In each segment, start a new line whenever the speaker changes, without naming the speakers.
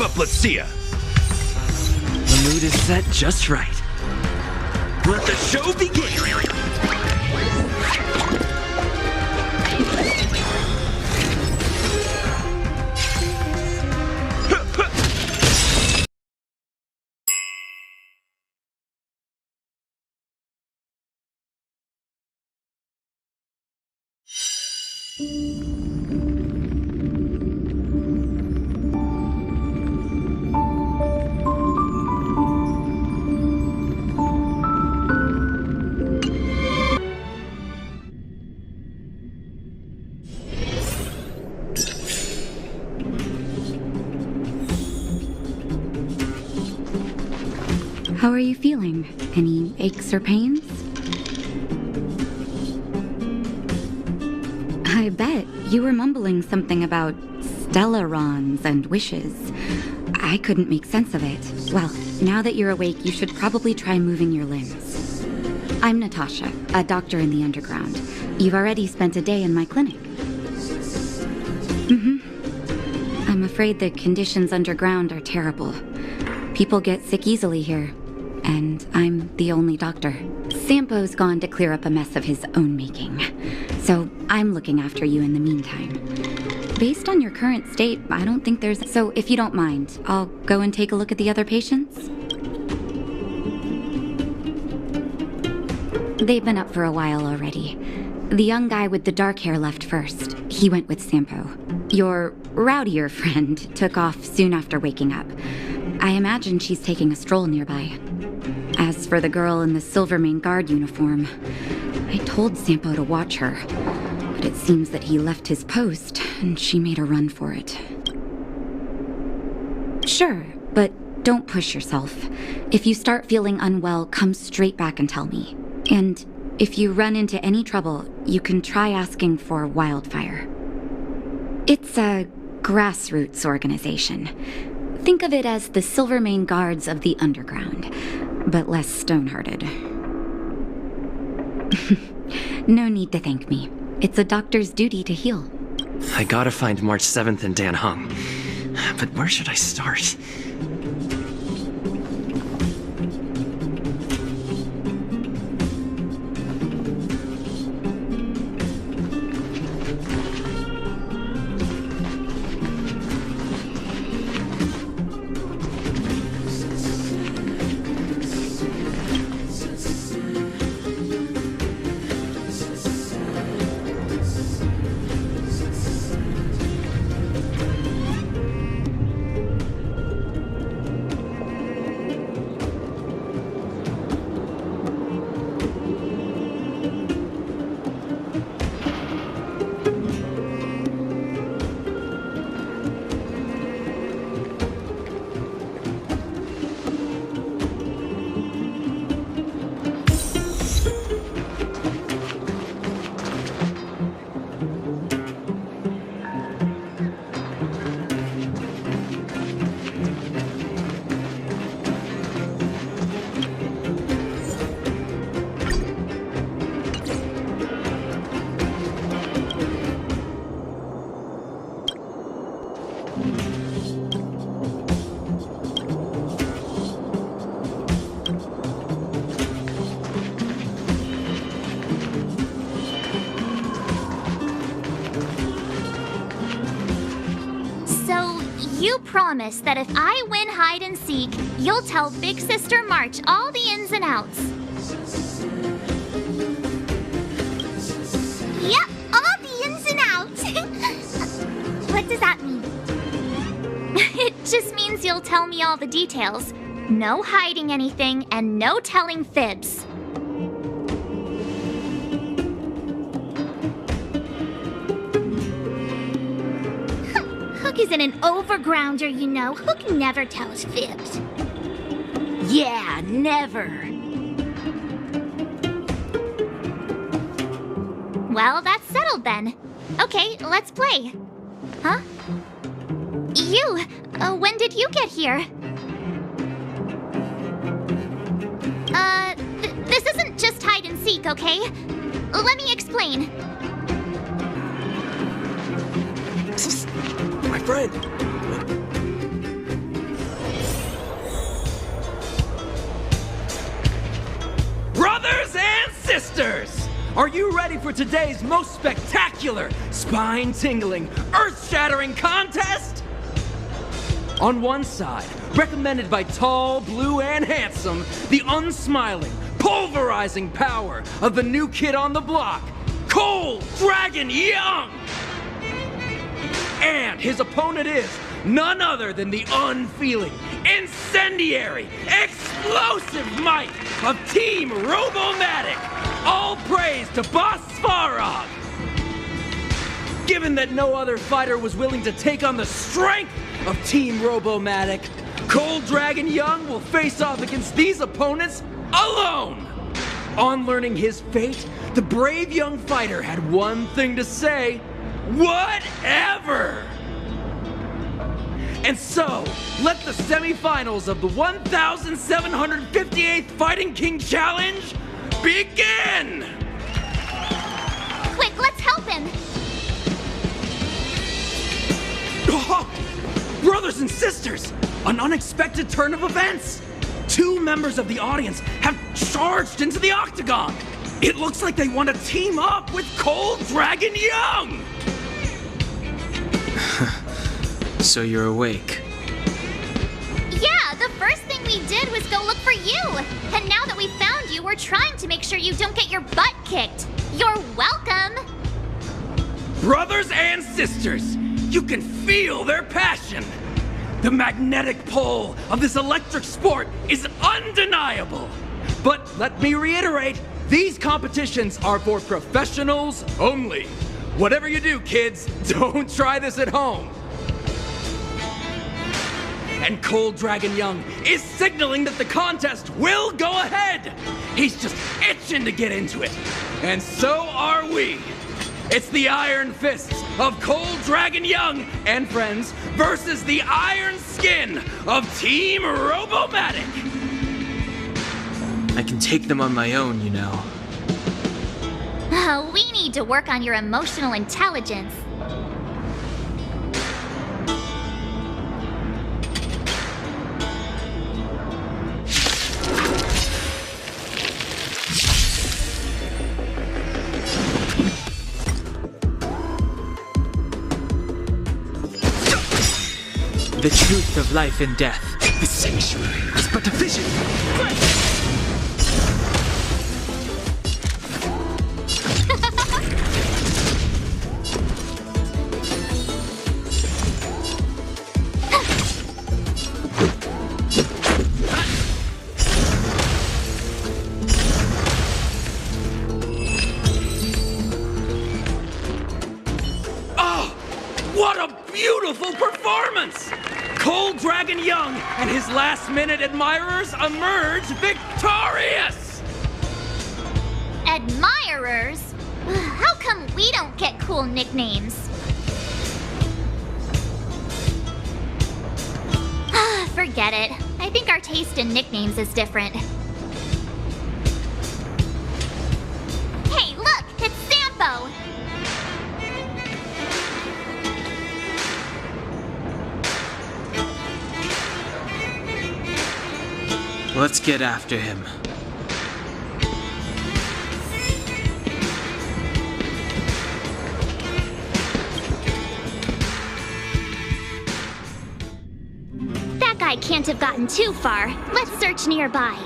up, let's see ya!
The mood is set just right.
Let the show begin!
How are you feeling? Any aches or pains? I bet you were mumbling something about Stellarons and wishes. I couldn't make sense of it. Well, now that you're awake, you should probably try moving your limbs. I'm Natasha, a doctor in the underground. You've already spent a day in my clinic. I'm afraid the conditions underground are terrible. People get sick easily here, and I'm the only doctor. Sampo's gone to clear up a mess of his own making, so I'm looking after you in the meantime. Based on your current state, I don't think there's... So if you don't mind, I'll go and take a look at the other patients. They've been up for a while already. The young guy with the dark hair left first. He went with Sampo. Your rowdier friend took off soon after waking up. I imagine she's taking a stroll nearby. As for the girl in the Silvermane Guard uniform, I told Sampo to watch her, but it seems that he left his post and she made a run for it. Sure, but don't push yourself. If you start feeling unwell, come straight back and tell me. And if you run into any trouble, you can try asking for Wildfire. It's a grassroots organization. Think of it as the Silvermane Guards of the Underground, but less stone-hearted. No need to thank me. It's a doctor's duty to heal.
I gotta find March 7th and Dan Hung. But where should I start?
You promise that if I win hide and seek, you'll tell Big Sister March all the ins and outs. Yep, all the ins and outs. What does that mean? It just means you'll tell me all the details. No hiding anything and no telling fibs. Hook isn't an overgrounder, you know. Hook never tells fibs.
Yeah, never.
Well, that's settled then. Okay, let's play. Huh? You, when did you get here? This isn't just hide and seek, okay? Let me explain.
My friend!
Are you ready for today's most spectacular, spine-tingling, earth-shattering contest? On one side, recommended by tall, blue, and handsome, the unsmiling, pulverizing power of the new kid on the block, Cold Dragon Young! And his opponent is none other than the unfeeling, incendiary, explosive might of Team Robomatic! All praise to Boss Svarog! Given that no other fighter was willing to take on the strength of Team Robomatic, Cold Dragon Young will face off against these opponents alone! On learning his fate, the brave young fighter had one thing to say: whatever! And so, let the semifinals of the 1758th Fighting King Challenge begin!
Quick, let's help him!
Oh, brothers and sisters, an unexpected turn of events! 2 members of the audience have charged into the octagon! It looks like they want to team up with Cold Dragon Young!
So you're awake.
Yeah, the first thing we did was go look for you! And now that we found you, we're trying to make sure you don't get your butt kicked! You're welcome!
Brothers and sisters, you can feel their passion! The magnetic pull of this electric sport is undeniable! But let me reiterate, these competitions are for professionals only. Whatever you do, kids, don't try this at home. And Cold Dragon Young is signaling that the contest will go ahead! He's just itching to get into it. And so are we! It's the Iron Fists of Cold Dragon Young and friends versus the Iron Skin of Team Robomatic!
I can take them on my own, you know.
We need to work on your emotional intelligence.
The truth of life and death.
The sanctuary is but a vision.
Oh, what a beautiful performance! Cold Dragon Young and his last-minute admirers emerge victorious!
Admirers? How come we don't get cool nicknames? Forget it. I think our taste in nicknames is different. Hey, look! It's Sampo!
Let's get after him.
That guy can't have gotten too far. Let's search nearby.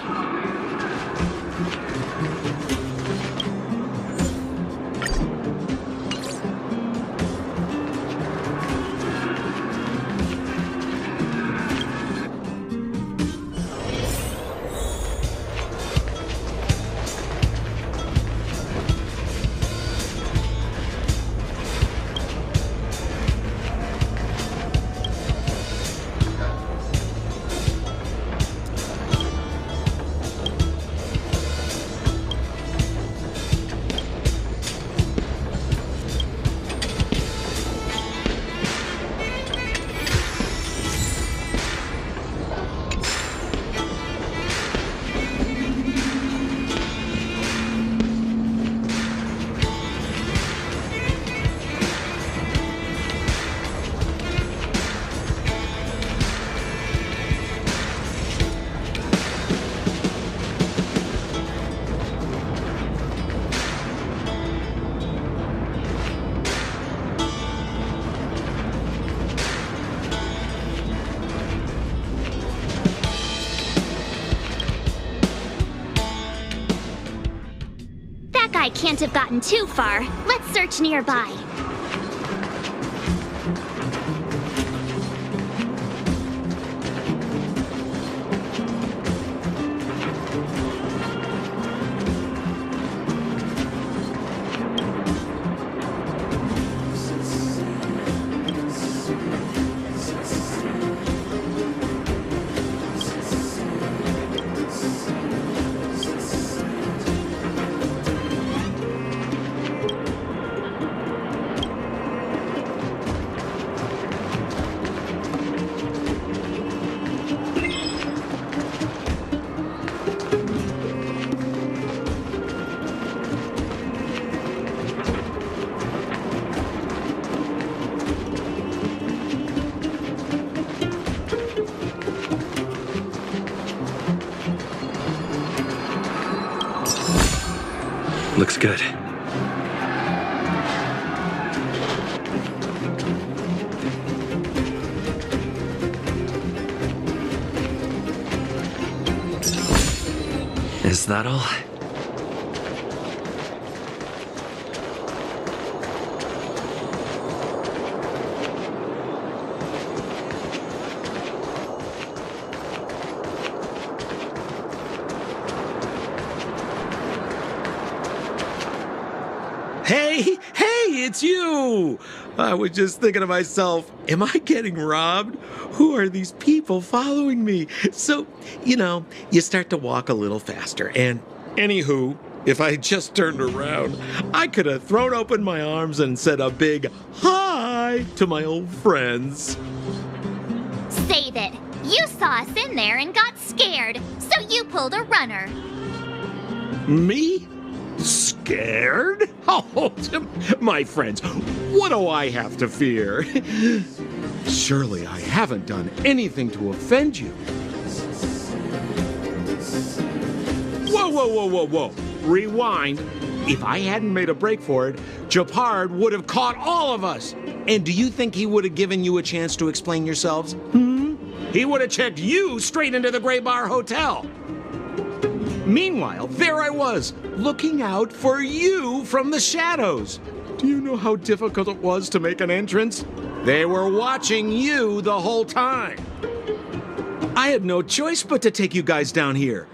Honkai can't have gotten too far. Let's search nearby.
Looks good. Is that all?
Hey, it's you! I was just thinking to myself, am I getting robbed? Who are these people following me? So, you start to walk a little faster. And anywho, if I had just turned around, I could have thrown open my arms and said a big hi to my old friends.
Save it. You saw us in there and got scared, so you pulled a runner.
Me? Scared? Oh, my friends, what do I have to fear? Surely I haven't done anything to offend you. Whoa. Rewind. If I hadn't made a break for it, Japard would have caught all of us. And do you think he would have given you a chance to explain yourselves? He would have checked you straight into the Gray Bar Hotel. Meanwhile, there I was, looking out for you from the shadows. Do you know how difficult it was to make an entrance? They were watching you the whole time. I had no choice but to take you guys down here.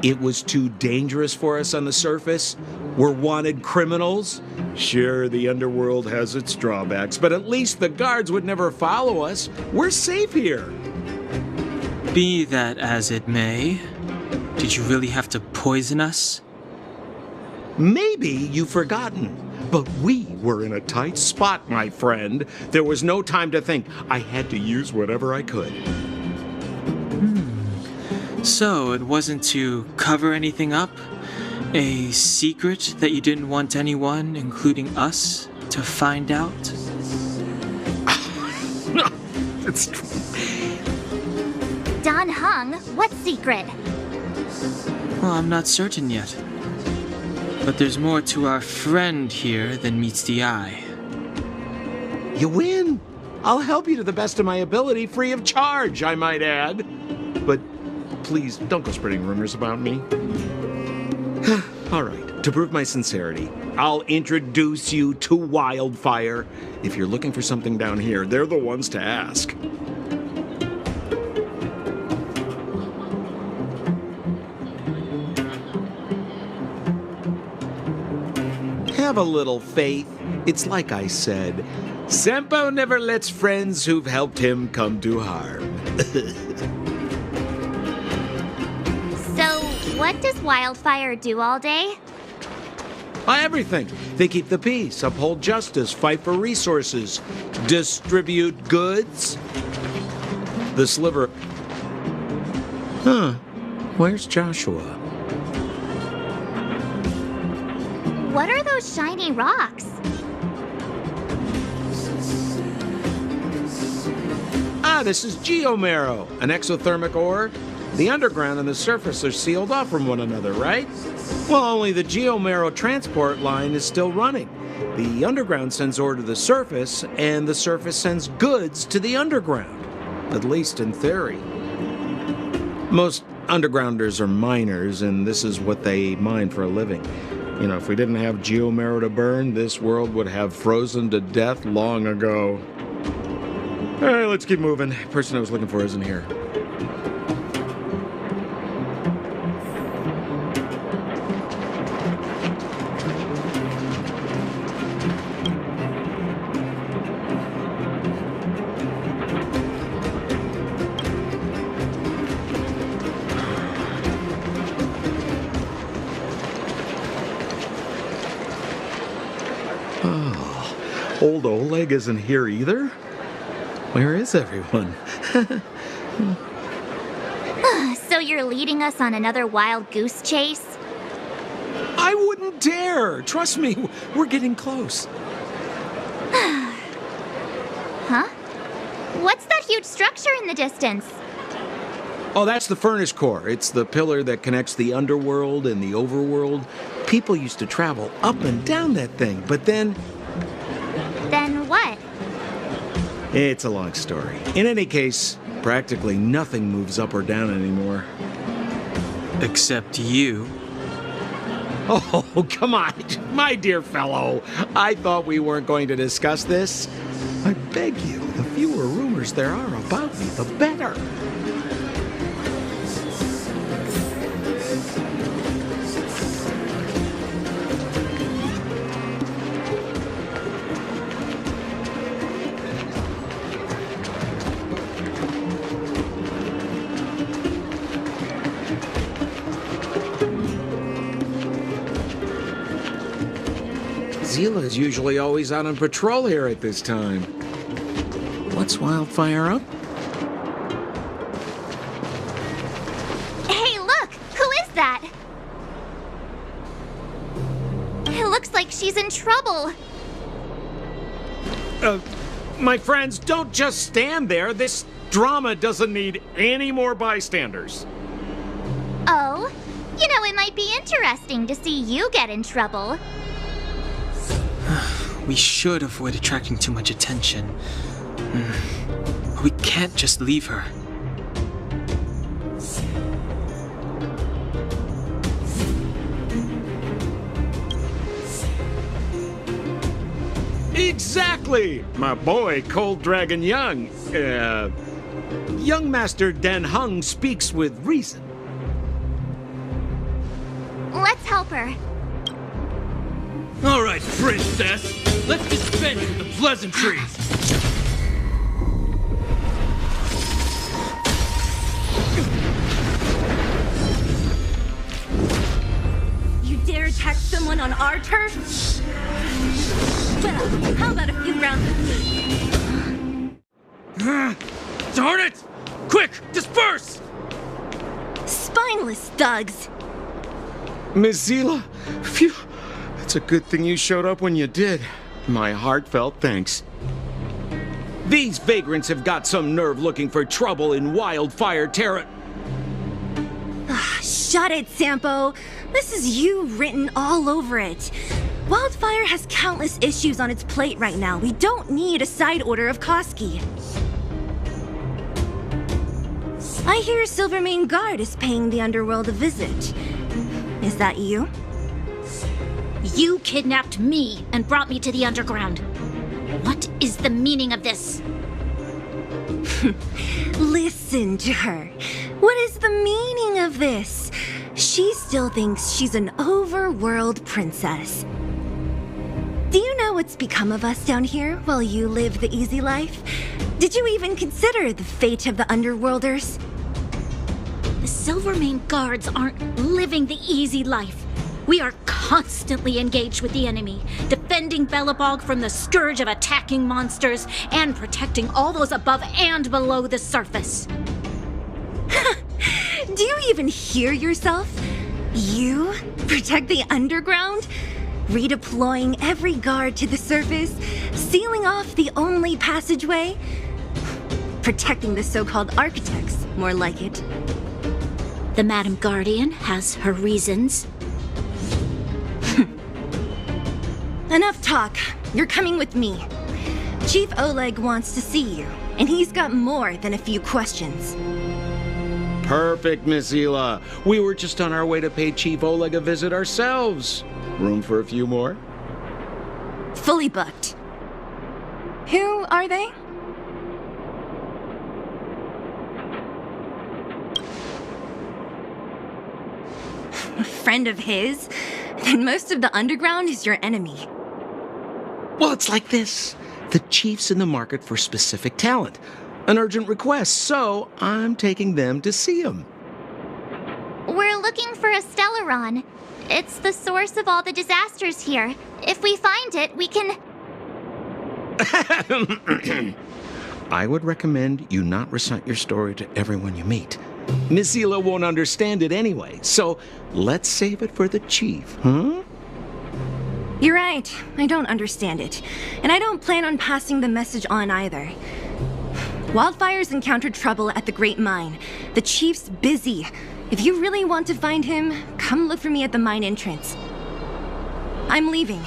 It was too dangerous for us on the surface. We're wanted criminals. Sure, the underworld has its drawbacks, but at least the guards would never follow us. We're safe here.
Be that as it may, did you really have to poison us?
Maybe you've forgotten, but we were in a tight spot, my friend. There was no time to think. I had to use whatever I could.
So it wasn't to cover anything up? A secret that you didn't want anyone, including us, to find out?
It's...
Don Hung, what secret?
Well, I'm not certain yet. But there's more to our friend here than meets the eye.
You win. I'll help you to the best of my ability, free of charge, I might add. But please, don't go spreading rumors about me. All right, to prove my sincerity, I'll introduce you to Wildfire. If you're looking for something down here, they're the ones to ask. Have a little faith. It's like I said, Sampo never lets friends who've helped him come to harm.
So, what does Wildfire do all day?
Everything. They keep the peace, uphold justice, fight for resources, distribute goods. The sliver... Where's Joshua?
What are those shiny rocks?
This is geomarrow, an exothermic ore. The underground and the surface are sealed off from one another, right? Well, only the geomarrow transport line is still running. The underground sends ore to the surface, and the surface sends goods to the underground. At least in theory. Most undergrounders are miners, and this is what they mine for a living. You know, if we didn't have Geomarrow to burn, this world would have frozen to death long ago. All right, let's keep moving. The person I was looking for isn't here. Old Oleg isn't here either? Where is everyone?
So you're leading us on another wild goose chase?
I wouldn't dare! Trust me, we're getting close.
Huh? What's that huge structure in the distance?
Oh, that's the furnace core. It's the pillar that connects the underworld and the overworld. People used to travel up and down that thing, but then...
Then what?
It's a long story. In any case, practically nothing moves up or down anymore.
Except you.
Oh, come on, my dear fellow. I thought we weren't going to discuss this. I beg you, the fewer rumors there are about me, the better. Zila's usually always out on patrol here at this time. What's Wildfire up?
Hey, look! Who is that? It looks like she's in trouble.
My friends, don't just stand there. This drama doesn't need any more bystanders.
Oh? You know, it might be interesting to see you get in trouble.
We should avoid attracting too much attention. We can't just leave her.
Exactly! My boy, Cold Dragon Young. Young Master Dan Heng speaks with reason.
Let's help her.
All right, princess. Let's dispense with the pleasantries.
You dare attack someone on our turf? Well, how about a few rounds of me?
Darn it! Quick, disperse!
Spineless thugs!
Miss Zila, phew. It's a good thing you showed up when you did. My heartfelt thanks. These vagrants have got some nerve looking for trouble in Wildfire Terra.
Shut it, Sampo. This is you written all over it. Wildfire has countless issues on its plate right now. We don't need a side order of Koski. I hear Silvermane Guard is paying the underworld a visit. Is that you?
You kidnapped me and brought me to the underground. What is the meaning of this?
Listen to her. What is the meaning of this? She still thinks she's an overworld princess. Do you know what's become of us down here while you live the easy life? Did you even consider the fate of the underworlders?
The Silvermane Guards aren't living the easy life. We are constantly engaged with the enemy, defending Belobog from the scourge of attacking monsters and protecting all those above and below the surface.
Do you even hear yourself? You protect the underground? Redeploying every guard to the surface, sealing off the only passageway? Protecting the so-called architects, more like it.
The Madam Guardian has her reasons.
Enough talk. You're coming with me. Chief Oleg wants to see you, and he's got more than a few questions.
Perfect, Miss Zila. We were just on our way to pay Chief Oleg a visit ourselves. Room for a few more?
Fully booked. Who are they? A friend of his? Then most of the underground is your enemy.
Well, it's like this. The chief's in the market for specific talent. An urgent request, so I'm taking them to see him.
We're looking for a Stellaron. It's the source of all the disasters here. If we find it, we can...
I would recommend you not recite your story to everyone you meet. Miss Hila won't understand it anyway, so let's save it for the chief, huh?
You're right. I don't understand it. And I don't plan on passing the message on either. Wildfire's encountered trouble at the Great Mine. The chief's busy. If you really want to find him, come look for me at the mine entrance. I'm leaving.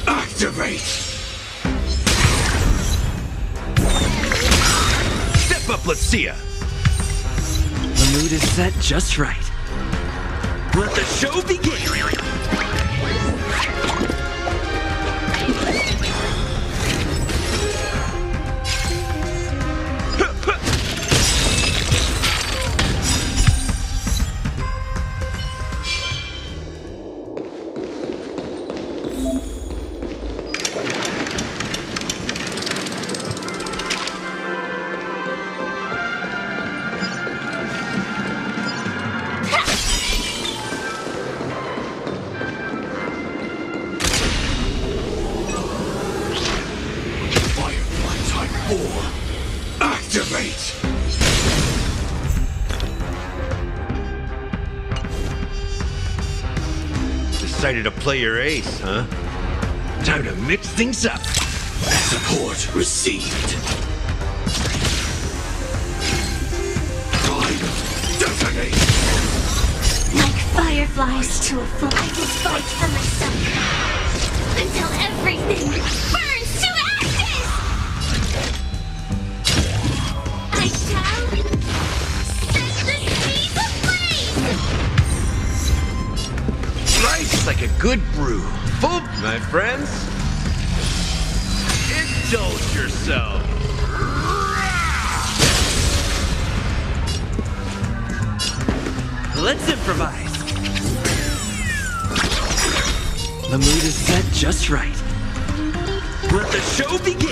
Activate! Step up, let's see ya!
The mood is set just right.
Let the show begin! Activate! Decided to play your ace, huh? Time to mix things up. Support received. Time detonate.
Like fireflies to a flame, I will fight for myself until everything burns to ashes! I shall set the seas ablaze!
Rice like a good brew. Full, my friends. Indulge yourself.
Let's improvise. The mood is set just right. Let the show begin.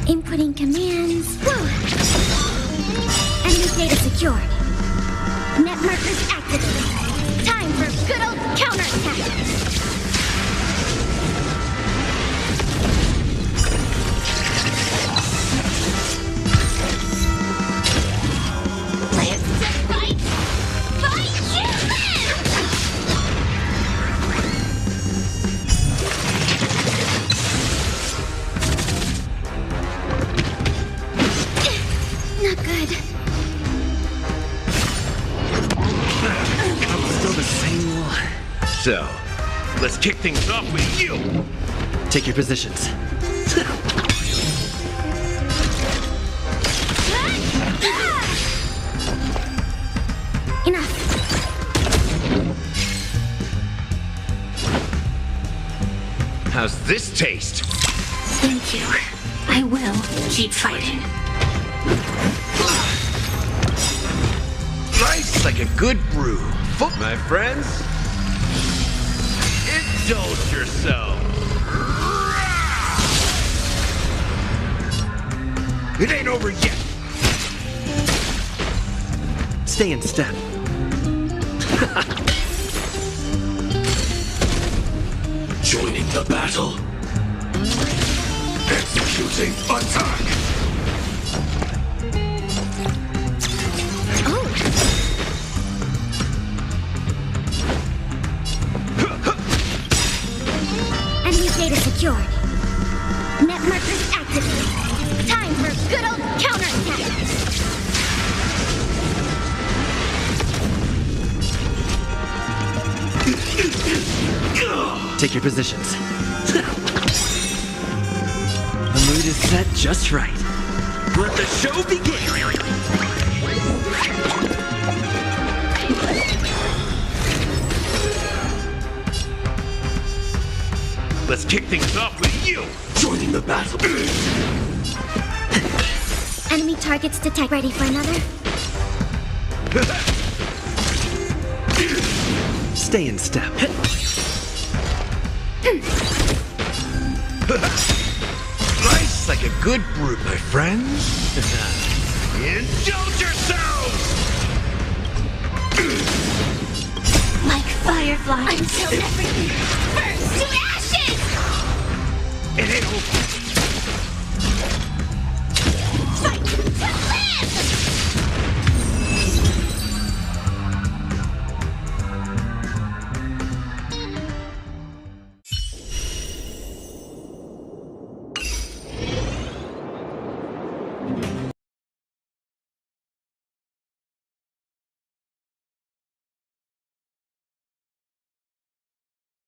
Inputting commands. Whoa. Enemy data secured. Net markers activated. Time for good old counterattack. Live to fight. Fight you live. Not good.
Still the same one.
So, let's kick things off with you.
Take your positions.
Enough.
How's this taste?
Thank you. I will keep fighting.
Nice like a good brew. My friends, indulge yourself. It ain't over yet.
Stay in step.
Joining the battle. Executing attack.
Enemy data secured. Net markers activated. Time for good old counterattack.
Take your positions. The mood is set just right. Let the show begin.
Let's kick things off with you. Joining the battle.
Enemy targets detect. Ready for another?
Stay in step.
Nice like a good brew, my friends. Indulge yourselves!
Like fireflies.
Until everything.